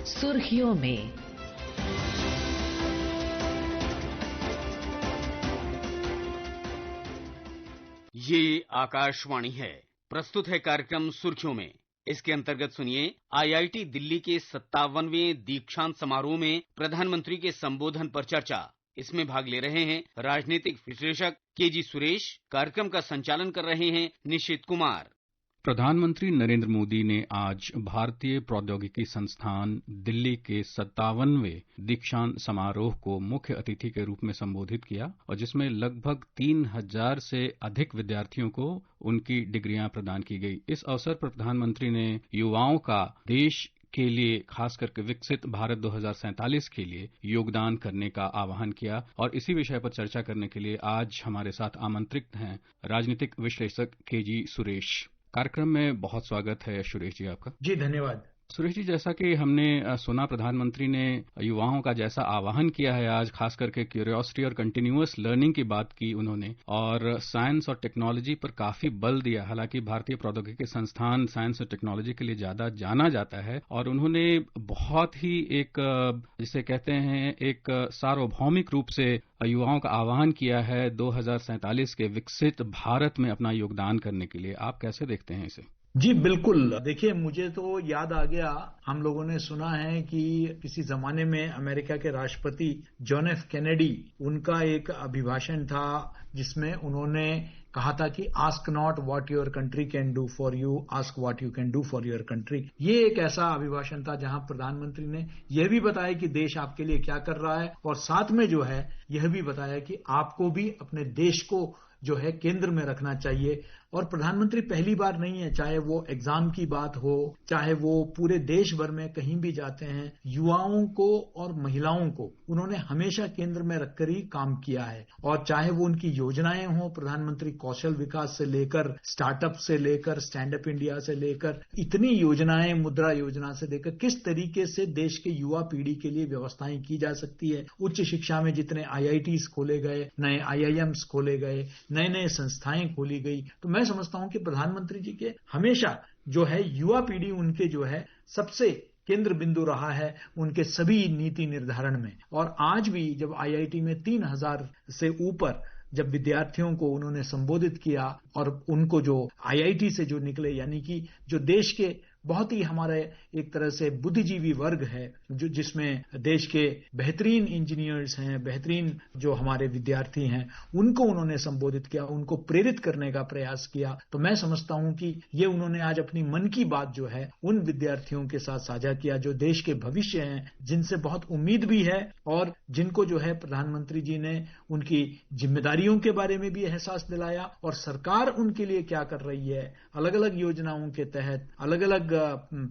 सुर्खियों में। ये आकाशवाणी है। प्रस्तुत है कार्यक्रम सुर्खियों में। इसके अंतर्गत सुनिए, आईआईटी दिल्ली के 57वें दीक्षांत समारोह में प्रधानमंत्री के संबोधन पर चर्चा। इसमें भाग ले रहे हैं राजनीतिक विश्लेषक केजी सुरेश। कार्यक्रम का संचालन कर रहे हैं निशित कुमार। प्रधानमंत्री नरेंद्र मोदी ने आज भारतीय प्रौद्योगिकी संस्थान दिल्ली के 57वें दीक्षांत समारोह को मुख्य अतिथि के रूप में संबोधित किया और जिसमें लगभग 3000 से अधिक विद्यार्थियों को उनकी डिग्रियां प्रदान की गई। इस अवसर पर प्रधानमंत्री ने युवाओं का देश के लिए, खास करके विकसित भारत 2047 के लिए योगदान करने का आह्वान किया और इसी विषय पर चर्चा करने के लिए आज हमारे साथ आमंत्रित हैं राजनीतिक विश्लेषक केजी सुरेश। कार्यक्रम में बहुत स्वागत है सुरेश जी आपका। जी धन्यवाद। सुरेश जी, जैसा कि हमने सुना, प्रधानमंत्री ने युवाओं का जैसा आह्वान किया है आज, खास करके क्यूरियोसिटी और कंटिन्यूअस लर्निंग की बात की उन्होंने और साइंस और टेक्नोलॉजी पर काफी बल दिया। हालांकि भारतीय प्रौद्योगिकी संस्थान साइंस और टेक्नोलॉजी के लिए ज्यादा जाना जाता है और उन्होंने बहुत ही एक, जिसे कहते हैं, एक सार्वभौमिक रूप से युवाओं का आह्वान किया है 2047 के विकसित भारत में अपना योगदान करने के लिए। आप कैसे देखते हैं इसे? जी बिल्कुल। देखिए, मुझे तो याद आ गया, हम लोगों ने सुना है कि किसी जमाने में अमेरिका के राष्ट्रपति जॉन एफ कैनेडी, उनका एक अभिभाषण था जिसमें उन्होंने कहा था कि ask not what your country can do for you, ask what you can do for your country. ये एक ऐसा अभिभाषण था जहां प्रधानमंत्री ने यह भी बताया कि देश आपके लिए क्या कर रहा है और साथ में जो है यह भी बताया कि आपको भी अपने देश को जो है केंद्र में रखना चाहिए। और प्रधानमंत्री पहली बार नहीं है, चाहे वो एग्जाम की बात हो, चाहे वो पूरे देश भर में कहीं भी जाते हैं, युवाओं को और महिलाओं को उन्होंने हमेशा केंद्र में रखकर ही काम किया है। और चाहे वो उनकी योजनाएं हों, प्रधानमंत्री कौशल विकास से लेकर, स्टार्टअप से लेकर, स्टैंड अप इंडिया से लेकर, इतनी योजनाएं, मुद्रा योजना से लेकर, किस तरीके से देश के युवा पीढ़ी के लिए व्यवस्थाएं की जा सकती है। उच्च शिक्षा में जितने आईआईटीज खोले गए, नए आईआईएम्स खोले गए, नए नए संस्थाएं खोली गई, तो मैं समझता हूं कि प्रधानमंत्री जी के हमेशा जो है युवा पीढ़ी उनके जो है सबसे केंद्र बिंदु रहा है उनके सभी नीति निर्धारण में। और आज भी जब आईआईटी में 3000 से ऊपर जब विद्यार्थियों को उन्होंने संबोधित किया और उनको जो आईआईटी से जो निकले, यानी कि जो देश के बहुत ही हमारे एक तरह से बुद्धिजीवी वर्ग है, जो जिसमें देश के बेहतरीन इंजीनियर्स हैं, बेहतरीन जो हमारे विद्यार्थी हैं, उनको उन्होंने संबोधित किया, उनको प्रेरित करने का प्रयास किया। तो मैं समझता हूं कि ये उन्होंने आज अपनी मन की बात जो है उन विद्यार्थियों के साथ साझा किया जो देश के भविष्य हैं, जिनसे बहुत उम्मीद भी है और जिनको जो है प्रधानमंत्री जी ने उनकी जिम्मेदारियों के बारे में भी एहसास दिलाया और सरकार उनके लिए क्या कर रही है, अलग अलग योजनाओं के तहत, अलग अलग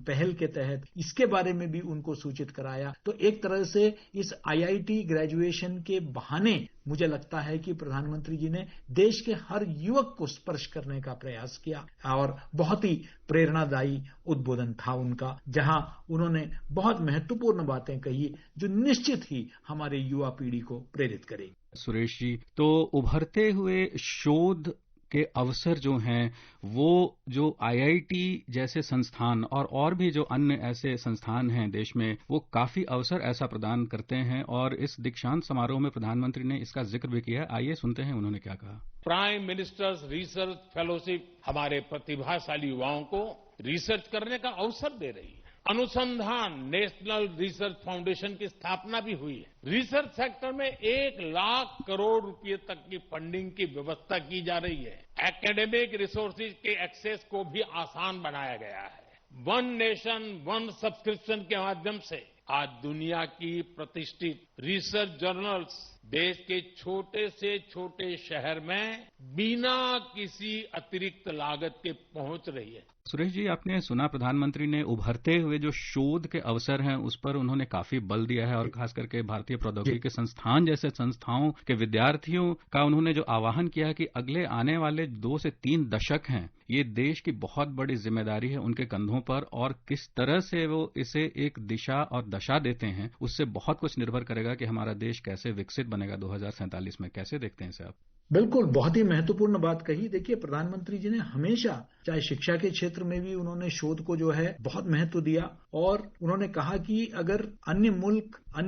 पहल के तहत, इसके बारे में भी उनको सूचित कराया। तो एक तरह से इस आईआईटी ग्रेजुएशन के बहाने मुझे लगता है कि प्रधानमंत्री जी ने देश के हर युवक को स्पर्श करने का प्रयास किया और बहुत ही प्रेरणादायी उद्बोधन था उनका, जहां उन्होंने बहुत महत्वपूर्ण बातें कही जो निश्चित ही हमारे युवा पीढ़ी को प्रेरित करेगी। सुरेश जी, तो उभरते हुए शोध के अवसर जो हैं, वो जो आईआईटी जैसे संस्थान और भी जो अन्य ऐसे संस्थान हैं देश में, वो काफी अवसर ऐसा प्रदान करते हैं और इस दीक्षांत समारोह में प्रधानमंत्री ने इसका जिक्र भी किया। आइए सुनते हैं उन्होंने क्या कहा। प्राइम मिनिस्टर्स रिसर्च फेलोशिप हमारे प्रतिभाशाली युवाओं को रिसर्च करने का अवसर दे रही है। अनुसंधान नेशनल रिसर्च फाउंडेशन की स्थापना भी हुई है। रिसर्च सेक्टर में 1 लाख करोड़ रुपए तक की फंडिंग की व्यवस्था की जा रही है। एकेडमिक रिसोर्सेज के एक्सेस को भी आसान बनाया गया है। वन नेशन वन सब्सक्रिप्शन के माध्यम से आज दुनिया की प्रतिष्ठित रिसर्च जर्नल्स देश के छोटे से छोटे शहर में बिना किसी अतिरिक्त लागत के पहुंच रही है। सुरेश जी, आपने सुना प्रधानमंत्री ने उभरते हुए जो शोध के अवसर हैं उस पर उन्होंने काफी बल दिया है और खास करके भारतीय प्रौद्योगिकी संस्थान जैसे संस्थाओं के विद्यार्थियों का उन्होंने जो आह्वान किया कि अगले आने वाले 2 से 3 दशक हैं, ये देश की बहुत बड़ी जिम्मेदारी है उनके कंधों पर और किस तरह से वो इसे एक दिशा और दशा देते हैं, उससे बहुत कुछ निर्भर करेगा कि हमारा देश कैसे विकसित बनेगा 2047 में। कैसे देखते हैं इसे आप? बिल्कुल, बहुत ही महत्वपूर्ण बात कही। देखिए, प्रधानमंत्री जी ने हमेशा, चाहे शिक्षा के क्षेत्र में भी उन्होंने शोध को जो है बहुत महत्व दिया और उन्होंने कहा कि अगर अन्य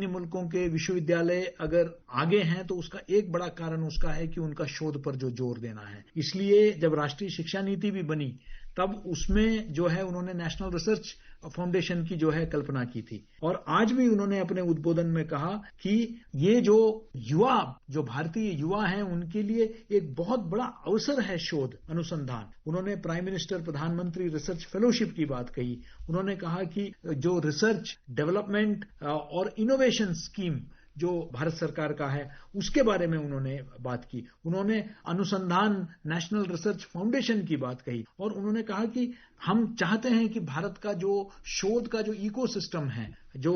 मुल्कों के विश्वविद्यालय अगर आगे हैं तो उसका एक बड़ा कारण उसका है कि उनका शोध पर जो जोर देना है। इसलिए जब राष्ट्रीय शिक्षा नीति भी बनी तब उसमें जो है उन्होंने नेशनल रिसर्च फाउंडेशन की जो है कल्पना की थी और आज भी उन्होंने अपने उद्बोधन में कहा कि ये जो भारतीय युवा हैं उनके लिए एक बहुत बड़ा अवसर है शोध अनुसंधान। उन्होंने प्राइम मिनिस्टर प्रधानमंत्री रिसर्च फेलोशिप की बात कही। उन्होंने कहा कि जो रिसर्च डेवलपमेंट और इनोवेशन स्कीम जो भारत सरकार का है उसके बारे में उन्होंने बात की। उन्होंने अनुसंधान नेशनल रिसर्च फाउंडेशन की बात कही और उन्होंने कहा कि हम चाहते हैं कि भारत का जो शोध का जो इकोसिस्टम है, जो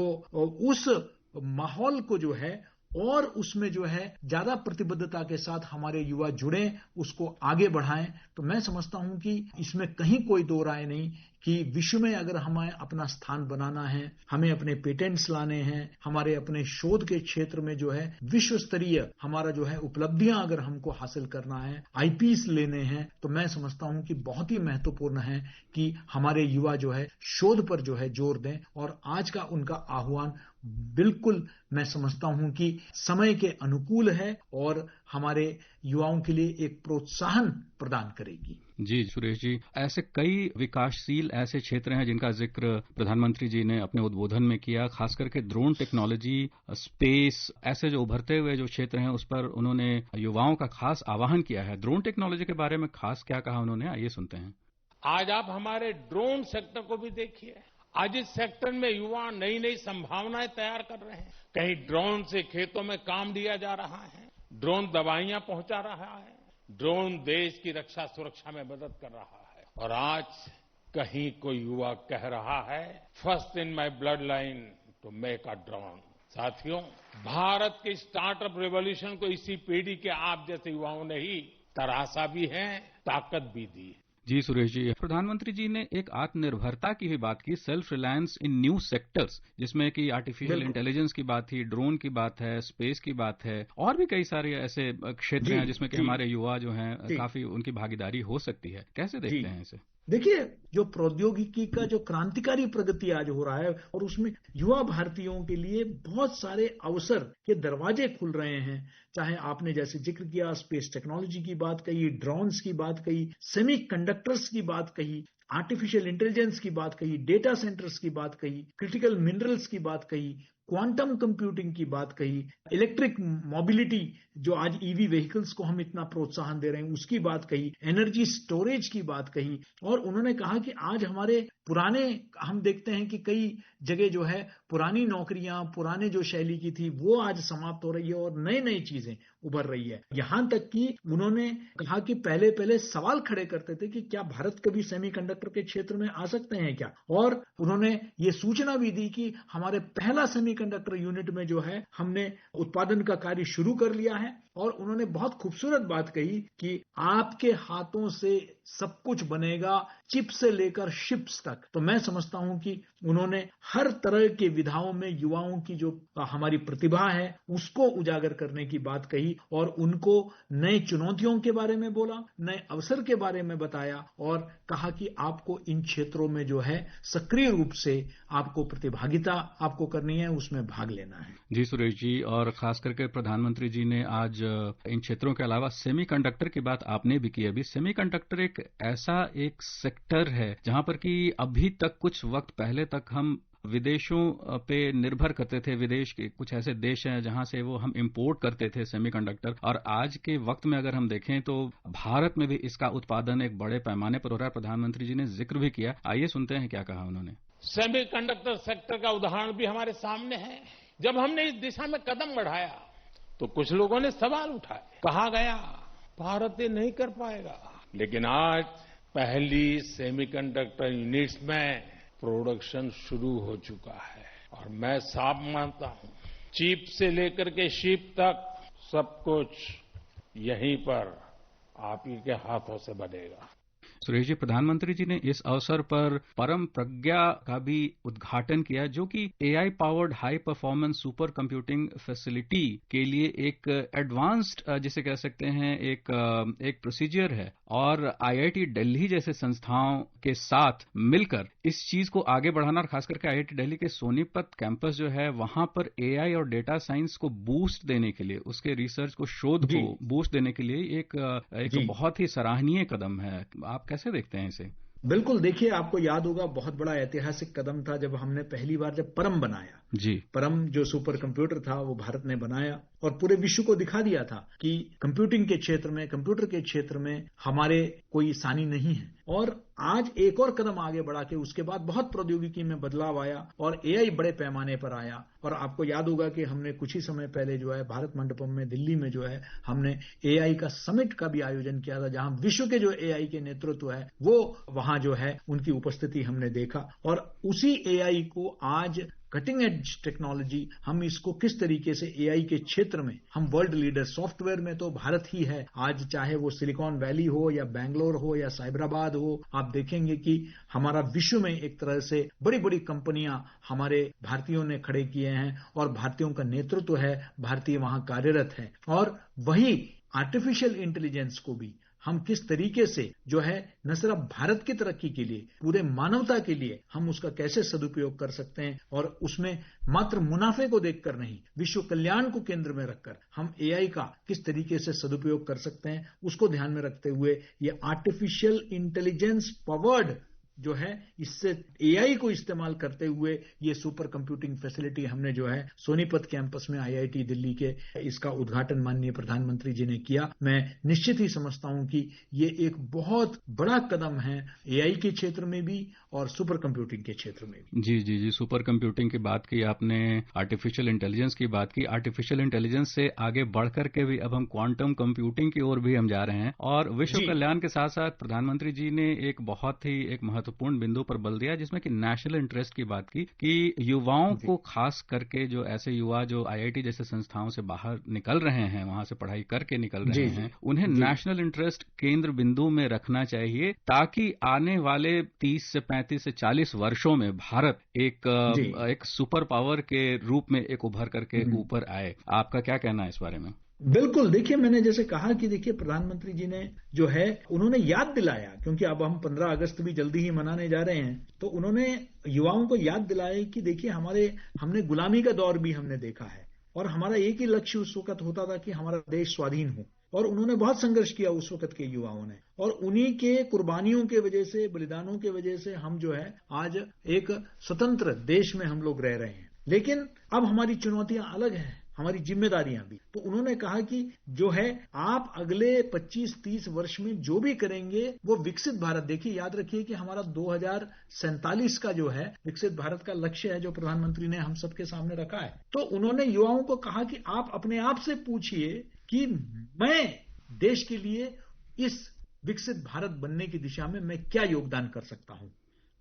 उस माहौल को जो है और उसमें जो है ज्यादा प्रतिबद्धता के साथ हमारे युवा जुड़ें, उसको आगे बढ़ाएं। तो मैं समझता हूं कि इसमें कहीं कोई दो राय नहीं कि विश्व में अगर हमें अपना स्थान बनाना है, हमें अपने पेटेंट्स लाने हैं, हमारे अपने शोध के क्षेत्र में जो है विश्व स्तरीय हमारा जो है उपलब्धियां अगर हमको हासिल करना है, आईपीएस लेने हैं, तो मैं समझता हूं कि बहुत ही महत्वपूर्ण है कि हमारे युवा जो है शोध पर जो है जोर दें। और आज का उनका आह्वान बिल्कुल मैं समझता हूं कि समय के अनुकूल है और हमारे युवाओं के लिए एक प्रोत्साहन प्रदान करेगी। जी सुरेश जी, ऐसे कई विकासशील ऐसे क्षेत्र हैं जिनका जिक्र प्रधानमंत्री जी ने अपने उद्बोधन में किया, खास करके ड्रोन टेक्नोलॉजी, स्पेस, ऐसे जो उभरते हुए जो क्षेत्र हैं उस पर उन्होंने युवाओं का खास आह्वान किया है। ड्रोन टेक्नोलॉजी के बारे में खास क्या कहा उन्होंने, आइए सुनते हैं। आज आप हमारे ड्रोन सेक्टर को भी देखिए। आज इस सेक्टर में युवा नई नई संभावनाएं तैयार कर रहे हैं। कहीं ड्रोन से खेतों में काम दिया जा रहा है, ड्रोन दवाइयां पहुंचा रहा है, ड्रोन देश की रक्षा सुरक्षा में मदद कर रहा है। और आज कहीं कोई युवा कह रहा है, first in my blood line to make a drone. साथियों, भारत की स्टार्टअप रेवोल्यूशन को इसी पीढ़ी के आप जैसे युवाओं ने ही तराशा भी है, ताकत भी दी है। जी सुरेश जी, प्रधानमंत्री जी ने एक आत्मनिर्भरता की भी बात की, सेल्फ रिलायंस इन न्यू सेक्टर्स, जिसमें कि आर्टिफिशियल इंटेलिजेंस की बात थी, ड्रोन की बात है, स्पेस की बात है और भी कई सारे ऐसे क्षेत्र हैं जिसमें कि हमारे युवा जो हैं काफी उनकी भागीदारी हो सकती है। कैसे देखते हैं इसे? देखिए, जो प्रौद्योगिकी का जो क्रांतिकारी प्रगति आज हो रहा है और उसमें युवा भारतीयों के लिए बहुत सारे अवसर के दरवाजे खुल रहे हैं। चाहे आपने जैसे जिक्र किया स्पेस टेक्नोलॉजी की बात कही, ड्रोन्स की बात कही, सेमीकंडक्टर्स की बात कही, आर्टिफिशियल इंटेलिजेंस की बात कही, डेटा सेंटर्स की बात कही, क्रिटिकल मिनरल्स की बात कही, क्वांटम कंप्यूटिंग की बात कही, इलेक्ट्रिक मोबिलिटी जो आज ईवी व्हीकल्स को हम इतना प्रोत्साहन दे रहे हैं उसकी बात कही, एनर्जी स्टोरेज की बात कही। और उन्होंने कहा कि आज हमारे पुराने, हम देखते हैं कि कई जगह जो है पुरानी नौकरियां, पुराने जो शैली की थी वो आज समाप्त हो रही है और नई नई चीजें उभर रही है। यहां तक कि उन्होंने कहा कि पहले सवाल खड़े करते थे कि क्या भारत कभी सेमीकंडक्टर के क्षेत्र में आ सकते हैं क्या, और उन्होंने ये सूचना भी दी कि हमारे पहला सेमीकंडक्टर यूनिट में जो है हमने उत्पादन का कार्य शुरू कर लिया है। और उन्होंने बहुत खूबसूरत बात कही कि आपके हाथों से सब कुछ बनेगा, चिप से लेकर शिप्स तक। तो मैं समझता हूं कि उन्होंने हर तरह के विधाओं में युवाओं की जो हमारी प्रतिभा है उसको उजागर करने की बात कही और उनको नए चुनौतियों के बारे में बोला, नए अवसर के बारे में बताया और कहा कि आपको इन क्षेत्रों में जो है सक्रिय रूप से आपको प्रतिभागिता आपको करनी है, उसमें भाग लेना है। जी सुरेश जी, और खास करके प्रधानमंत्री जी ने आज इन क्षेत्रों के अलावा सेमीकंडक्टर की बात आपने भी की। अभी सेमीकंडक्टर एक ऐसा एक सेक्टर है जहां पर कि अभी तक कुछ वक्त पहले तक हम विदेशों पे निर्भर करते थे। विदेश के कुछ ऐसे देश हैं जहां से वो हम इंपोर्ट करते थे सेमीकंडक्टर, और आज के वक्त में अगर हम देखें तो भारत में भी इसका उत्पादन एक बड़े पैमाने पर हो रहा है। प्रधानमंत्री जी ने जिक्र भी किया, आइए सुनते हैं क्या कहा उन्होंने। सेमीकंडक्टर सेक्टर का उदाहरण भी हमारे सामने है। जब हमने इस दिशा में कदम बढ़ाया तो कुछ लोगों ने सवाल उठाए, कहा गया भारत ये नहीं कर पाएगा। लेकिन आज पहली सेमीकंडक्टर यूनिट्स में प्रोडक्शन शुरू हो चुका है और मैं साफ मानता हूं, चिप से लेकर के शिप तक सब कुछ यहीं पर आप ही के हाथों से बनेगा। सुरेश जी, प्रधानमंत्री जी ने इस अवसर पर परम प्रज्ञा का भी उद्घाटन किया, जो कि AI powered high performance super computing facility के लिए एक एडवांस्ड जिसे कह सकते हैं एक प्रोसीजर है, और IIT दिल्ली जैसे संस्थाओं के साथ मिलकर इस चीज को आगे बढ़ाना, और खास करके IIT दिल्ली के सोनीपत कैंपस जो है वहां पर AI और डेटा साइंस को बूस्ट देने के लिए, उसके रिसर्च को, शोध को बूस्ट देने के लिए एक बहुत ही सराहनीय कदम है। आप कैसे देखते हैं इसे? बिल्कुल, देखिए, आपको याद होगा बहुत बड़ा ऐतिहासिक कदम था जब हमने पहली बार जब परम बनाया। जी, परम जो सुपर कंप्यूटर था वो भारत ने बनाया और पूरे विश्व को दिखा दिया था कि कंप्यूटिंग के क्षेत्र में, कंप्यूटर के क्षेत्र में हमारे कोई सानी नहीं है। और आज एक और कदम आगे बढ़ा के उसके बाद बहुत प्रौद्योगिकी में बदलाव आया और AI बड़े पैमाने पर आया। और आपको याद होगा कि हमने कुछ ही समय पहले जो है भारत मंडपम में दिल्ली में जो है हमने AI का समिट का भी आयोजन किया था, जहां विश्व के जो AI के नेतृत्व है वो वहां जो है उनकी उपस्थिति हमने देखा। और उसी AI को आज कटिंग एज टेक्नोलॉजी, हम इसको किस तरीके से AI के क्षेत्र में हम वर्ल्ड लीडर, सॉफ्टवेयर में तो भारत ही है आज, चाहे वो सिलिकॉन वैली हो या बैंगलोर हो या साइबराबाद हो। आप देखेंगे कि हमारा विश्व में एक तरह से बड़ी बड़ी कंपनियां हमारे भारतीयों ने खड़े किए हैं और भारतीयों का नेतृत्व है, भारतीय वहां कार्यरत है। और वही आर्टिफिशियल इंटेलिजेंस को भी हम किस तरीके से जो है न सिर्फ भारत की तरक्की के लिए, पूरे मानवता के लिए हम उसका कैसे सदुपयोग कर सकते हैं, और उसमें मात्र मुनाफे को देखकर नहीं, विश्व कल्याण को केंद्र में रखकर हम AI का किस तरीके से सदुपयोग कर सकते हैं, उसको ध्यान में रखते हुए ये आर्टिफिशियल इंटेलिजेंस पावर्ड जो है, इससे AI को इस्तेमाल करते हुए ये सुपर कंप्यूटिंग फैसिलिटी हमने जो है सोनीपत कैंपस में IIT दिल्ली के, इसका उद्घाटन माननीय प्रधानमंत्री जी ने किया। मैं निश्चित ही समझता हूं कि ये एक बहुत बड़ा कदम है AI के क्षेत्र में भी और सुपर कंप्यूटिंग के क्षेत्र में भी। जी, सुपर कंप्यूटिंग की बात की आपने, आर्टिफिशियल इंटेलिजेंस की बात की। आर्टिफिशियल इंटेलिजेंस से आगे बढ़ करके भी अब हम क्वांटम कंप्यूटिंग की ओर भी हम जा रहे हैं, और विश्व कल्याण के साथ साथ प्रधानमंत्री जी ने एक बहुत ही महत्वपूर्ण बिंदु पर बल दिया, जिसमें कि नेशनल इंटरेस्ट की बात की कि युवाओं को, खास करके जो ऐसे युवा जो IIT जैसे संस्थाओं से बाहर निकल रहे हैं, वहां से पढ़ाई करके निकल रहे हैं, उन्हें नेशनल इंटरेस्ट केंद्र बिंदु में रखना चाहिए, ताकि आने वाले 30 से 35 से 40 वर्षों में भारत एक सुपर पावर के रूप में एक उभर करके ऊपर आए। आपका क्या कहना है इस बारे में? बिल्कुल, देखिए, मैंने जैसे कहा कि देखिए प्रधानमंत्री जी ने जो है उन्होंने याद दिलाया, क्योंकि अब हम 15 अगस्त भी जल्दी ही मनाने जा रहे हैं, तो उन्होंने युवाओं को याद दिलाया कि देखिए हमने गुलामी का दौर भी हमने देखा है और हमारा एक ही लक्ष्य उस वक्त होता था कि हमारा देश स्वाधीन हो, और उन्होंने बहुत संघर्ष किया उस वक्त के युवाओं ने, और उन्हीं के कुर्बानियों के वजह से, बलिदानों के वजह से हम जो है आज एक स्वतंत्र देश में हम लोग रह रहे हैं। लेकिन अब हमारी चुनौतियां अलग हैं, हमारी जिम्मेदारियां भी। तो उन्होंने कहा कि जो है आप अगले 25-30 वर्ष में जो भी करेंगे वो विकसित भारत, देखिए याद रखिए कि हमारा 2047 का जो है विकसित भारत का लक्ष्य है जो प्रधानमंत्री ने हम सबके सामने रखा है। तो उन्होंने युवाओं को कहा कि आप अपने आप से पूछिए कि मैं देश के लिए इस विकसित भारत बनने की दिशा में मैं क्या योगदान कर सकता हूं।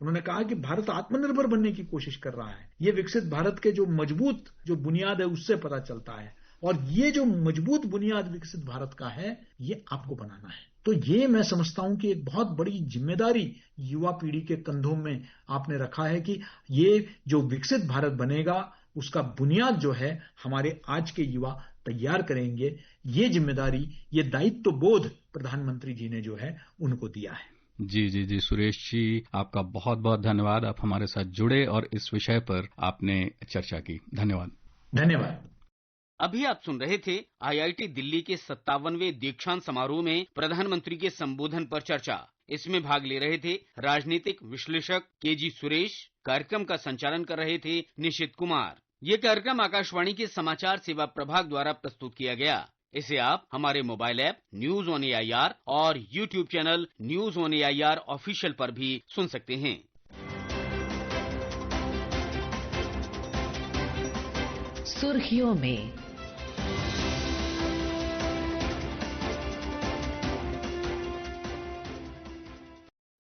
उन्होंने कहा कि भारत आत्मनिर्भर बनने की कोशिश कर रहा है, ये विकसित भारत के जो मजबूत जो बुनियाद है उससे पता चलता है, और ये जो मजबूत बुनियाद विकसित भारत का है ये आपको बनाना है। तो ये मैं समझता हूं कि एक बहुत बड़ी जिम्मेदारी युवा पीढ़ी के कंधों में आपने रखा है कि ये जो विकसित भारत बनेगा उसका बुनियाद जो है हमारे आज के युवा तैयार करेंगे। ये जिम्मेदारी, ये दायित्व बोध प्रधानमंत्री जी ने जो है उनको दिया है। जी, सुरेश जी, आपका बहुत बहुत धन्यवाद। आप हमारे साथ जुड़े और इस विषय पर आपने चर्चा की। धन्यवाद। अभी आप सुन रहे थे IIT दिल्ली के 57वें दीक्षांत समारोह में प्रधानमंत्री के संबोधन पर चर्चा। इसमें भाग ले रहे थे राजनीतिक विश्लेषक KG सुरेश, कार्यक्रम का संचालन कर रहे थे निशित कुमार। ये कार्यक्रम आकाशवाणी के समाचार सेवा प्रभाग द्वारा प्रस्तुत किया गया। इसे आप हमारे mobile app news on AIR और YouTube channel news on AIR official पर भी सुन सकते हैं। सुर्खियों में